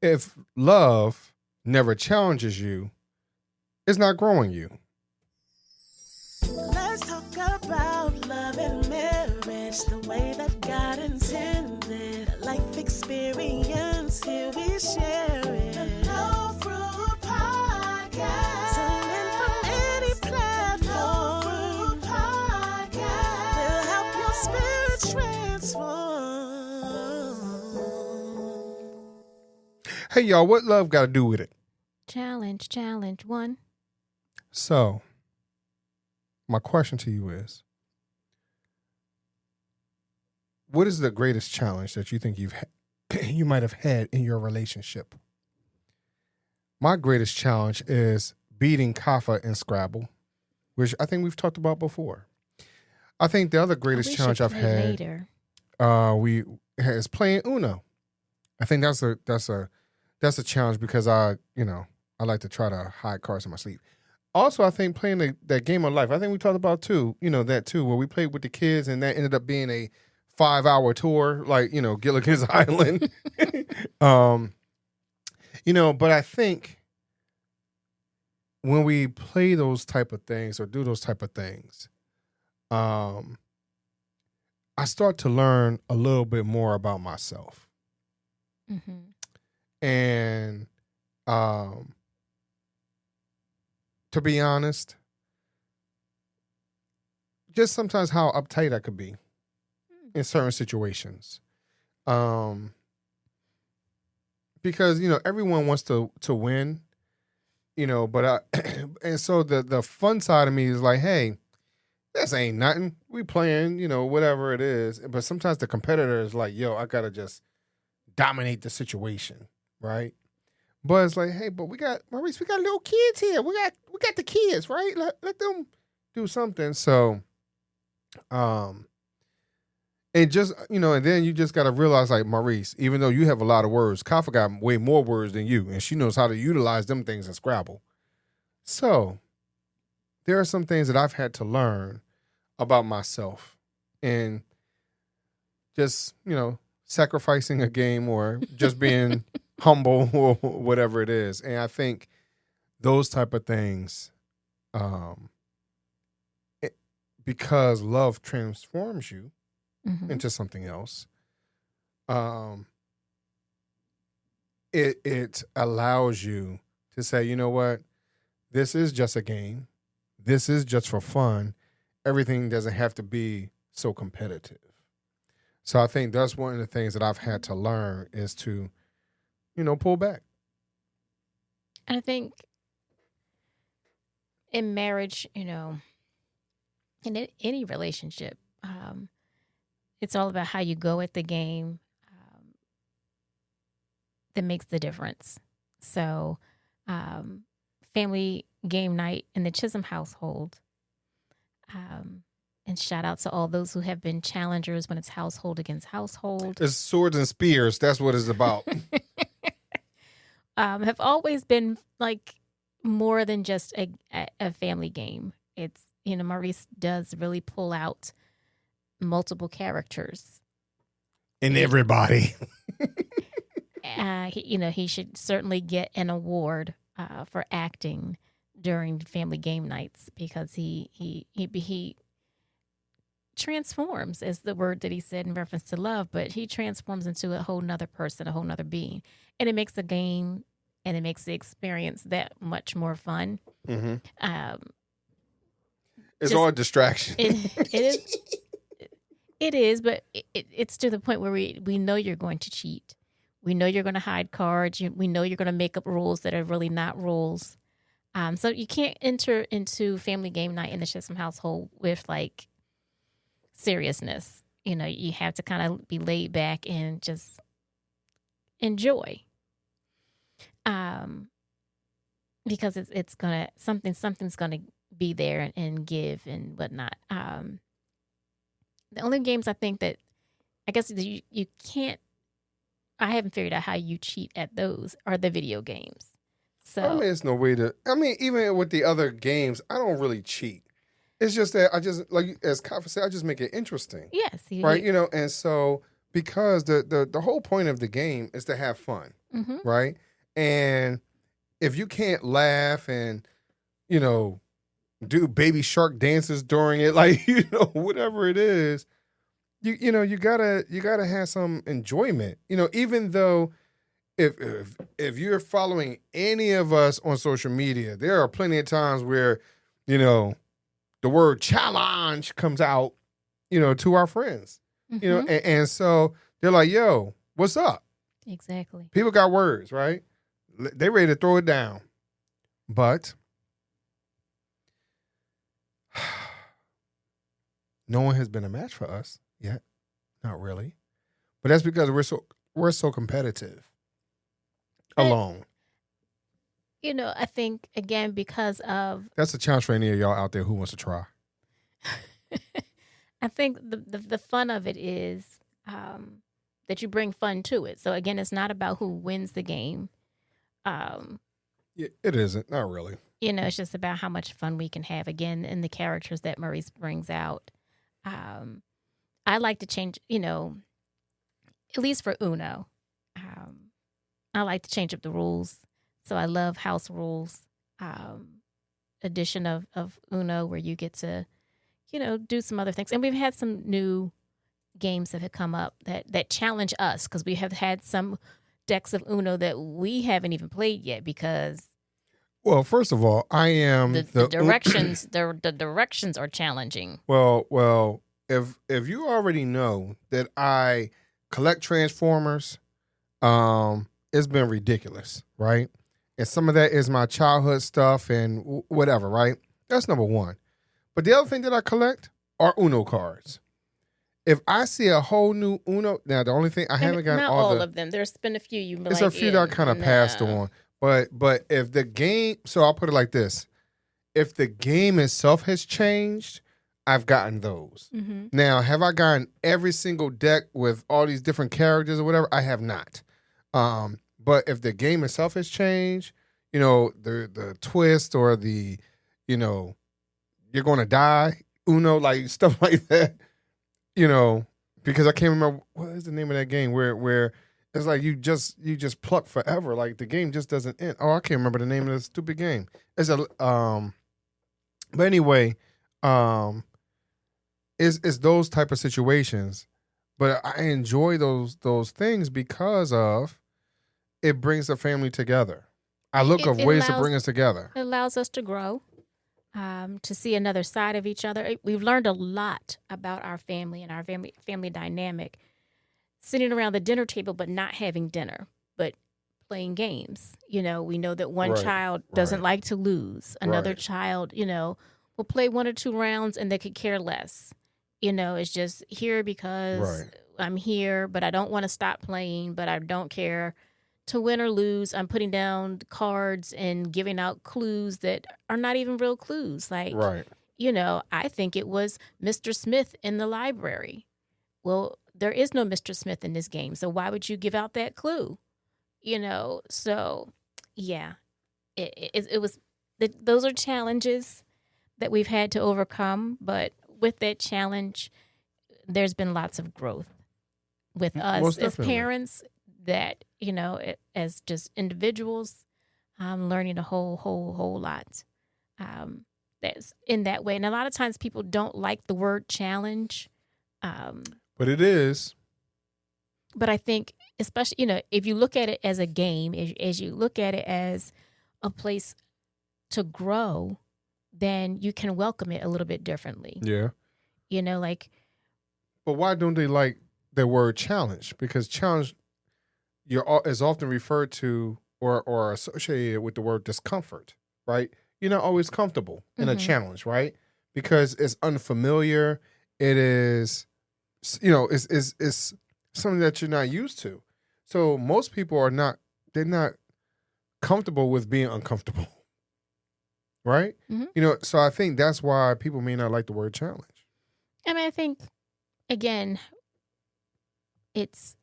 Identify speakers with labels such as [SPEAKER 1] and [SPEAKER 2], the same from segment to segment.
[SPEAKER 1] if love never challenges you, it's not growing you.
[SPEAKER 2] Let's talk about love and marriage the way that God intended. Life experience, here we share it. The No Fruit Podcast. Tune in from any platform. No Fruit Podcast. Will help your spirit transform.
[SPEAKER 1] Hey, y'all, what love got to do with it?
[SPEAKER 3] Challenge one.
[SPEAKER 1] So, my question to you is, what is the greatest challenge that you think you might have had in your relationship? My greatest challenge is beating Kafi in Scrabble, which I think we've talked about before. I think the other greatest challenge I've had is playing Uno. I think that's a challenge because I like to try to hide cards in my sleeve. Also, I think playing that game of life, I think we talked about that too, where we played with the kids and that ended up being a 5-hour tour, like, Gilligan's Island. But I think when we play those type of things or do those type of things, I start to learn a little bit more about myself.
[SPEAKER 3] Mm-hmm.
[SPEAKER 1] And to be honest, just sometimes how uptight I could be in certain situations. Because, everyone wants to win, but and so the fun side of me is like, hey, this ain't nothing. We playing, whatever it is. But sometimes the competitor is like, yo, I got to just dominate the situation, right? But it's like, hey, but Maurice, we got little kids here. We got the kids, right? Let them do something. So, and just, and then you just got to realize, like, Maurice, even though you have a lot of words, Kafi got way more words than you, and she knows how to utilize them things in Scrabble. So, there are some things that I've had to learn about myself and just, sacrificing a game or just being humble or whatever it is. And I think those type of things, because love transforms you into something else, it allows you to say, you know what, this is just a game. This is just for fun. Everything doesn't have to be so competitive. So I think that's one of the things that I've had to learn is to, pull back.
[SPEAKER 3] And I think in marriage, in any relationship, it's all about how you go at the game that makes the difference. So family game night in the Chisholm household, and shout out to all those who have been challengers when it's household against household.
[SPEAKER 1] It's swords and spears. That's what it's about.
[SPEAKER 3] Have always been like more than just a family game. It's, Maurice does really pull out multiple characters.
[SPEAKER 1] In everybody.
[SPEAKER 3] He should certainly get an award for acting during family game nights because he transforms, is the word that he said in reference to love, but he transforms into a whole nother person, a whole nother being. And it makes the game and it makes the experience that much more fun.
[SPEAKER 1] Mm-hmm. It's all a distraction.
[SPEAKER 3] It is, but it's to the point where we know you're going to cheat. We know you're going to hide cards. We know you're going to make up rules that are really not rules. So you can't enter into family game night in the Chisholm household with like seriousness. You have to kind of be laid back and just enjoy. Because it's gonna something's gonna be there and give and whatnot. The only games I think that I guess you can't. I haven't figured out how you cheat at those are the video games. So
[SPEAKER 1] it's no way to. Even with the other games, I don't really cheat. It's just that I just, like as Kafi said, I just make it interesting.
[SPEAKER 3] Yes,
[SPEAKER 1] right. And so because the whole point of the game is to have fun,
[SPEAKER 3] Mm-hmm.
[SPEAKER 1] right? And if you can't laugh and, you know, do baby shark dances during it, like, you know, whatever it is, you know, you gotta have some enjoyment. You know, even though if you're following any of us on social media, there are plenty of times where, you know, the word challenge comes out, you know, to our friends. You know,
[SPEAKER 3] Mm-hmm.
[SPEAKER 1] and so they're like, yo, what's up?
[SPEAKER 3] Exactly.
[SPEAKER 1] People got words, right? They ready to throw it down. But no one has been a match for us yet. Not really. But that's because we're so competitive alone.
[SPEAKER 3] You know, I think, again, because of,
[SPEAKER 1] That's a challenge for any of y'all out there who wants to try.
[SPEAKER 3] I think the fun of it is that you bring fun to it. So, again, it's not about who wins the game.
[SPEAKER 1] Yeah, it isn't. Not really.
[SPEAKER 3] You know, it's just about how much fun we can have, again, in the characters that Maurice brings out. I like to change, you know, at least for Uno, I like to change up the rules. So I love house rules, edition of Uno, where you get to, you know, do some other things. And we've had some new games that have come up that challenge us, because we have had some decks of Uno that we haven't even played yet, because
[SPEAKER 1] Well, first of all, I am
[SPEAKER 3] the directions the directions are challenging.
[SPEAKER 1] Well, if you already know that I collect Transformers, it's been ridiculous, right? And some of that is my childhood stuff and whatever, right? That's number one. But the other thing that I collect are Uno cards. If I see a whole new Uno, now the only thing I haven't got
[SPEAKER 3] not all of them. There's been a few you've been
[SPEAKER 1] it's
[SPEAKER 3] like,
[SPEAKER 1] a few that I kind of passed on. But if the game, so I'll put it like this: if the game itself has changed, I've gotten those.
[SPEAKER 3] Mm-hmm.
[SPEAKER 1] Now, have I gotten every single deck with all these different characters or whatever? I have not. But if the game itself has changed, you know, the twist or the, you know, you're going to die, Uno, like stuff like that, you know, because I can't remember what is the name of that game where it's like you just pluck forever, like the game just doesn't end. Oh, I can't remember the name of the stupid game. It's a but anyway, it's those type of situations. But I enjoy those things because of it brings the family together. I look of ways to bring us together.
[SPEAKER 3] It allows us to grow, to see another side of each other. We've learned a lot about our family and our family dynamic, sitting around the dinner table but not having dinner, but playing games. You know, we know that one child doesn't like to lose. Another child, you know, will play 1 or 2 rounds and they could care less. You know, it's just here because I'm here, but I don't want to stop playing, but I don't care to win or lose. I'm putting down cards and giving out clues that are not even real clues. Like, you know, I think it was Mr. Smith in the library. Well, there is no Mr. Smith in this game, so why would you give out that clue? You know, so yeah, it was. Those are challenges that we've had to overcome, but with that challenge, there's been lots of growth with us as parents. That, you know, as just individuals, learning a whole lot. That's in that way, and a lot of times people don't like the word challenge.
[SPEAKER 1] But it is.
[SPEAKER 3] But I think, especially, you know, if you look at it as a game, as you look at it as a place to grow, then you can welcome it a little bit differently.
[SPEAKER 1] Yeah.
[SPEAKER 3] You know, like.
[SPEAKER 1] But why don't they like the word challenge? Because challenge is often referred to or associated with the word discomfort, right? You're not always comfortable in a challenge, right? Because it's unfamiliar. It is, you know, it's something that you're not used to. So most people they're not comfortable with being uncomfortable, right?
[SPEAKER 3] Mm-hmm.
[SPEAKER 1] You know, so I think that's why people may not like the word challenge.
[SPEAKER 3] I mean, I think, again, it's,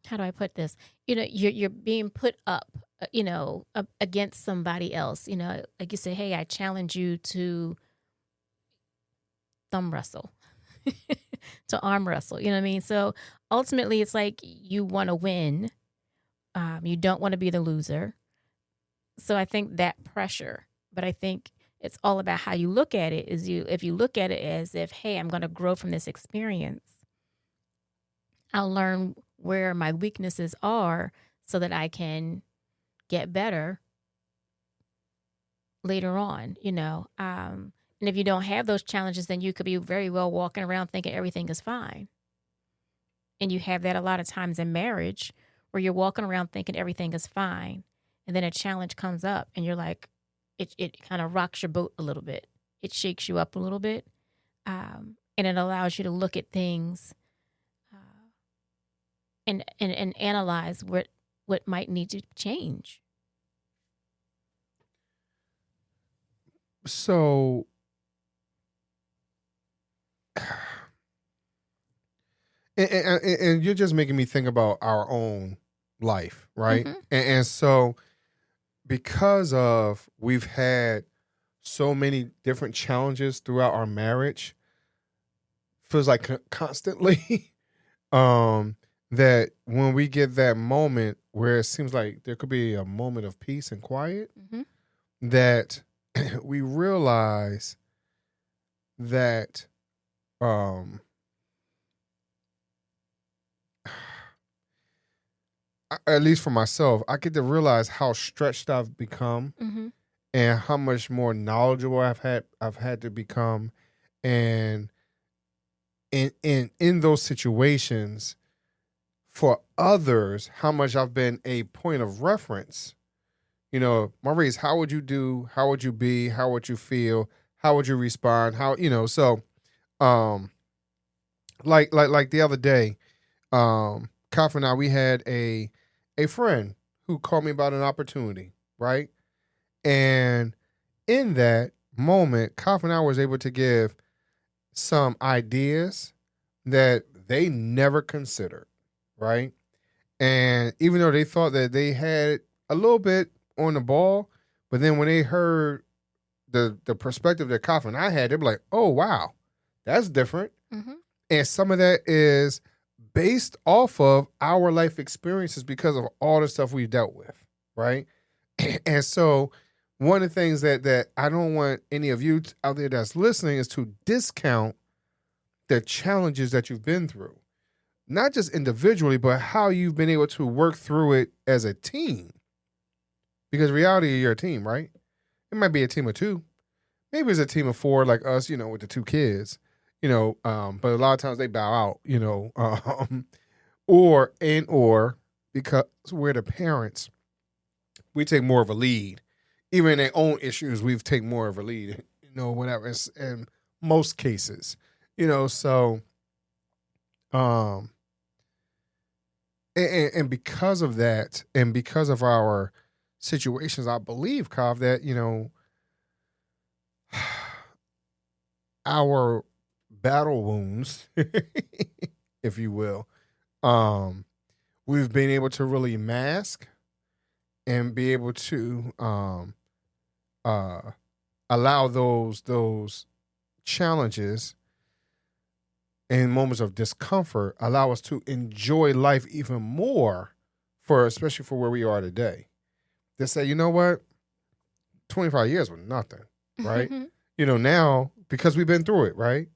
[SPEAKER 3] how do I put this? You know, you're being put up, you know, up against somebody else. You know, like you say, hey, I challenge you to thumb wrestle. to arm wrestle. You know what I mean? So ultimately, it's like you want to win. You don't want to be the loser. So I think that pressure, but I think it's all about how you look at it. If you look at it as if, hey, I'm going to grow from this experience, I'll learn where my weaknesses are so that I can get better later on, And if you don't have those challenges, then you could be very well walking around thinking everything is fine. And you have that a lot of times in marriage where you're walking around thinking everything is fine. And then a challenge comes up and you're like, it kind of rocks your boat a little bit. It shakes you up a little bit. And it allows you to look at things and analyze what might need to change.
[SPEAKER 1] So, and you're just making me think about our own life, right?
[SPEAKER 3] Mm-hmm.
[SPEAKER 1] And so, because of we've had so many different challenges throughout our marriage, feels like constantly, that when we get that moment where it seems like there could be a moment of peace and quiet,
[SPEAKER 3] Mm-hmm.
[SPEAKER 1] that we realize that at least for myself, I get to realize how stretched I've become
[SPEAKER 3] Mm-hmm.
[SPEAKER 1] and how much more knowledgeable I've had to become, and in those situations for others, how much I've been a point of reference. Maurice, how would you do? How would you be? How would you feel? How would you respond? So, like the other day, Kafi and I, we had a friend who called me about an opportunity, right? And in that moment, Kafi and I was able to give some ideas that they never considered, right? And even though they thought that they had a little bit on the ball, but then when they heard the perspective that Kafi and I had, they'd be like, oh, wow, that's different.
[SPEAKER 3] Mm-hmm.
[SPEAKER 1] And some of that is based off of our life experiences because of all the stuff we've dealt with, right? And so one of the things that I don't want any of you out there that's listening is to discount the challenges that you've been through. Not just individually, but how you've been able to work through it as a team. Because reality, you're a team, right? It might be a team of two. Maybe it's a team of four like us, with the two kids. But a lot of times they bow out, or because we're the parents, we take more of a lead. Even in their own issues, we've taken more of a lead, whatever. It's in most cases, so, and because of that, and because of our situations, I believe, Kav, that, our battle wounds, if you will, we've been able to really mask and be able to allow those challenges and moments of discomfort allow us to enjoy life even more, especially for where we are today. They say, you know what, 25 years was nothing, right? Now, because we've been through it, right?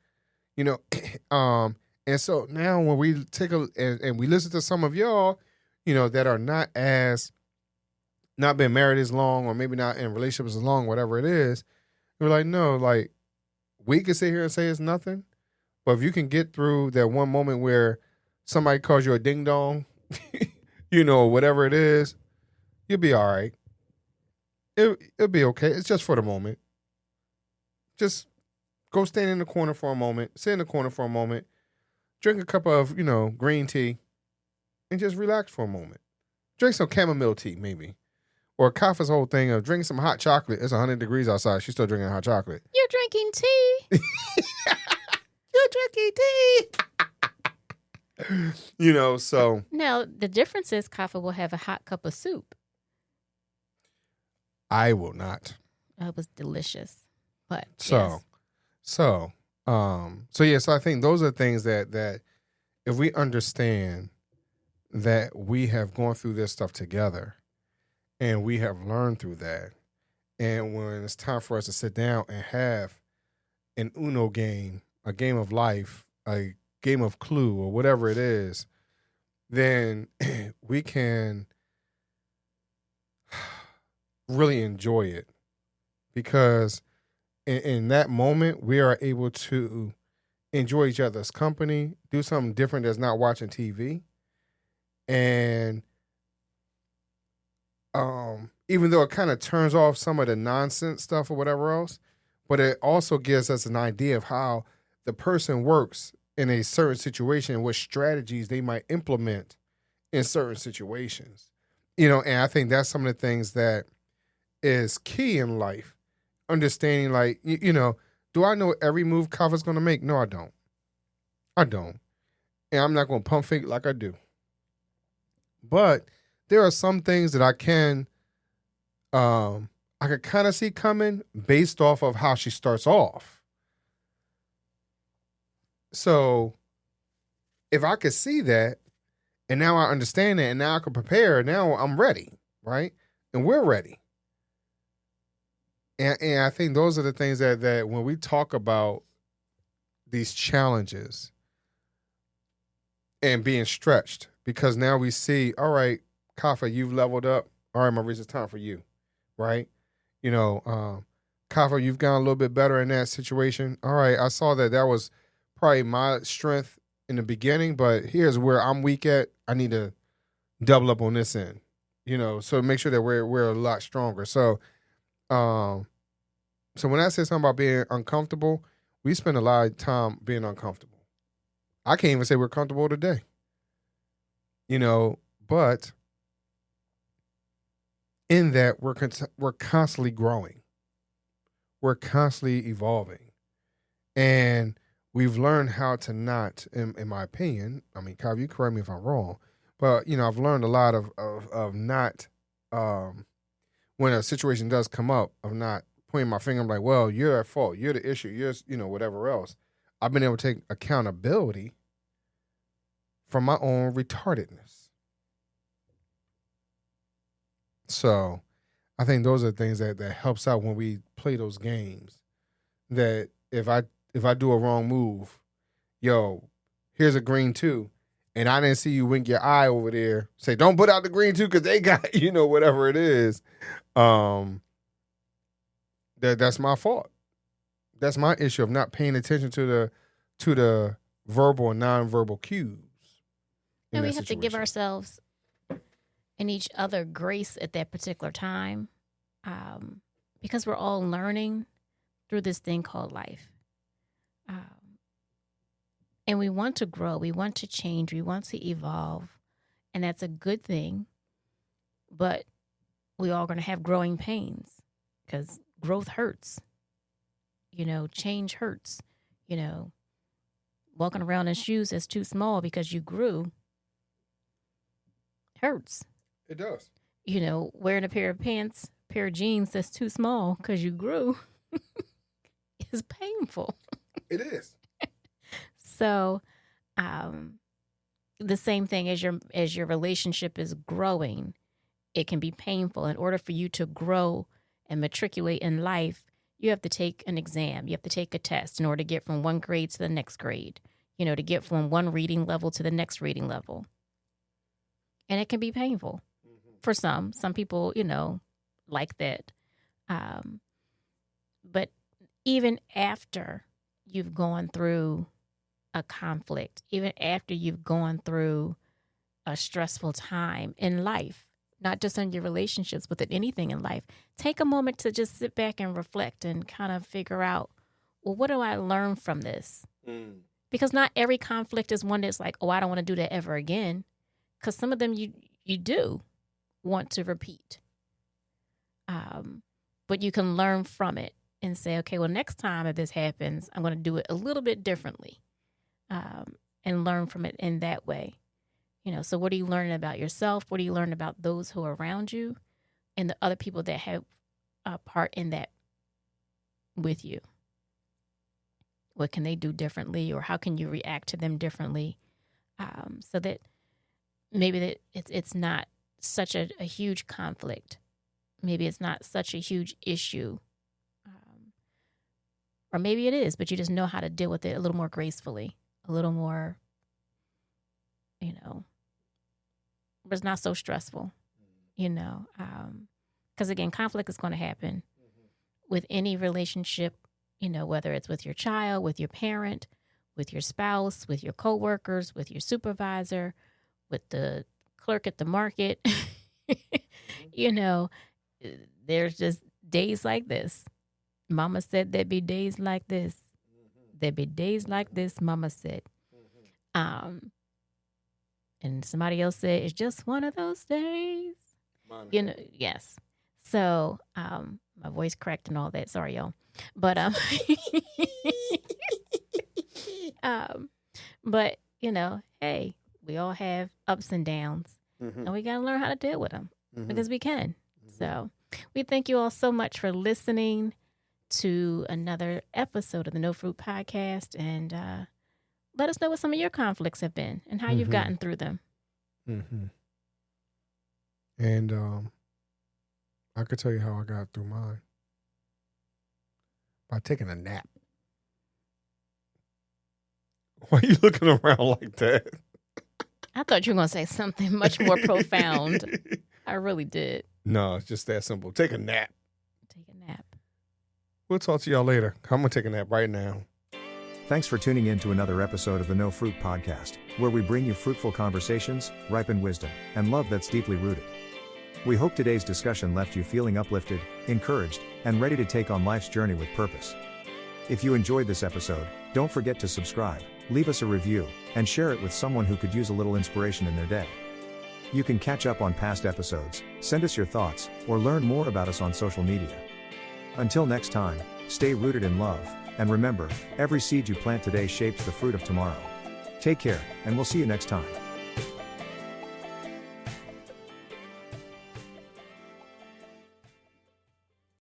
[SPEAKER 1] And so now when we take and we listen to some of y'all, that are not been married as long, or maybe not in relationships as long, whatever it is, we're like, no, like, we can sit here and say it's nothing, but if you can get through that one moment where somebody calls you a ding dong, whatever it is, you'll be all right. It'll be okay. It's just for the moment. Just go stand in the corner for a moment, sit in the corner for a moment, drink a cup of, green tea, and just relax for a moment. Drink some chamomile tea, maybe. Or Kafi's whole thing of drinking some hot chocolate. It's 100 degrees outside. She's still drinking hot chocolate.
[SPEAKER 3] You're drinking tea.
[SPEAKER 1] You're drinking tea. So.
[SPEAKER 3] Now, the difference is Kafi will have a hot cup of soup.
[SPEAKER 1] I will not.
[SPEAKER 3] It was delicious. But
[SPEAKER 1] So, So I think those are things that if we understand that we have gone through this stuff together and we have learned through that, and when it's time for us to sit down and have an Uno game, a game of life, a game of Clue, or whatever it is, then we can really enjoy it, because in that moment we are able to enjoy each other's company, do something different that's not watching TV, and even though it kind of turns off some of the nonsense stuff or whatever else, but it also gives us an idea of how the person works in a certain situation and what strategies they might implement in certain situations. And I think that's some of the things that is key in life. Understanding, like, do I know every move Kafa's going to make? No, I don't. And I'm not going to pump fake like I do. But there are some things that I can kind of see coming based off of how she starts off. So if I could see that, and now I understand it, and now I can prepare, now I'm ready, right? And we're ready. And I think those are the things that when we talk about these challenges and being stretched, because now we see, all right, Kafa, you've leveled up. All right, Maurice, it's time for you, right? Kafa, you've gotten a little bit better in that situation. All right, I saw that was probably my strength in the beginning, but here's where I'm weak at. I need to double up on this end, so make sure that we're a lot stronger. So when I say something about being uncomfortable, we spend a lot of time being uncomfortable. I can't even say we're comfortable today, but in that we're constantly growing. We're constantly evolving. And we've learned how to not, in my opinion, I mean, Kavi, you correct me if I'm wrong, but, I've learned a lot of not, when a situation does come up, of not pointing my finger, I'm like, well, you're at fault. You're the issue. You're, whatever else. I've been able to take accountability for my own retardedness. So I think those are things that helps out when we play those games. That if I do a wrong move, here's a green 2, and I didn't see you wink your eye over there, say, don't put out the green 2 because they got, whatever it is. That's my fault. That's my issue of not paying attention to the verbal and nonverbal cues.
[SPEAKER 3] And we have to give ourselves and each other grace at that particular time, because we're all learning through this thing called life. And we want to grow, we want to change, we want to evolve, and that's a good thing. But we all going to have growing pains, because growth hurts. Change hurts. Walking around in shoes that's too small because you grew hurts.
[SPEAKER 1] It does.
[SPEAKER 3] Wearing a pair of jeans that's too small because you grew is painful.
[SPEAKER 1] It is.
[SPEAKER 3] So, the same thing as your relationship is growing, it can be painful. In order for you to grow and matriculate in life, you have to take an exam. You have to take a test in order to get from one grade to the next grade, to get from one reading level to the next reading level. And it can be painful for some. Some people, like that. But even after you've gone through a conflict, even after you've gone through a stressful time in life, not just in your relationships, but in anything in life, take a moment to just sit back and reflect and kind of figure out, well, what do I learn from this? Because not every conflict is one that's like, oh, I don't want to do that ever again. Because some of them you do want to repeat. But you can learn from it and say, okay, well, next time if this happens, I'm going to do it a little bit differently, and learn from it in that way. So what are you learning about yourself? What are you learning about those who are around you and the other people that have a part in that with you? What can they do differently, or how can you react to them differently, so that maybe that it's not such a huge conflict. Maybe it's not such a huge issue. Or maybe it is, but you just know how to deal with it a little more gracefully, a little more, but it's not so stressful, because again, conflict is going to happen with any relationship, whether it's with your child, with your parent, with your spouse, with your coworkers, with your supervisor, with the clerk at the market. There's just days like this. Mama said there'd be days like this. There'd be days like this, Mama said. And somebody else said, it's just one of those days. Yes. So, my voice cracked and all that. Sorry, y'all. But, hey, we all have ups and downs, and we got to learn how to deal with them because we can. So we thank you all so much for listening to another episode of the No Fruit Podcast, and let us know what some of your conflicts have been and how you've gotten through them.
[SPEAKER 1] And I could tell you how I got through mine. By taking a nap. Why are you looking around like that?
[SPEAKER 3] I thought you were going to say something much more profound. I really did.
[SPEAKER 1] No, it's just that simple. Take a nap.
[SPEAKER 3] Take a nap.
[SPEAKER 1] We'll talk to y'all later. I'm going to take a nap right now.
[SPEAKER 4] Thanks for tuning in to another episode of the No Fruit Podcast, where we bring you fruitful conversations, ripened wisdom, and love that's deeply rooted. We hope today's discussion left you feeling uplifted, encouraged, and ready to take on life's journey with purpose. If you enjoyed this episode, don't forget to subscribe, leave us a review, and share it with someone who could use a little inspiration in their day. You can catch up on past episodes, send us your thoughts, or learn more about us on social media. Until next time, stay rooted in love, and remember, every seed you plant today shapes the fruit of tomorrow. Take care, and we'll see you next time.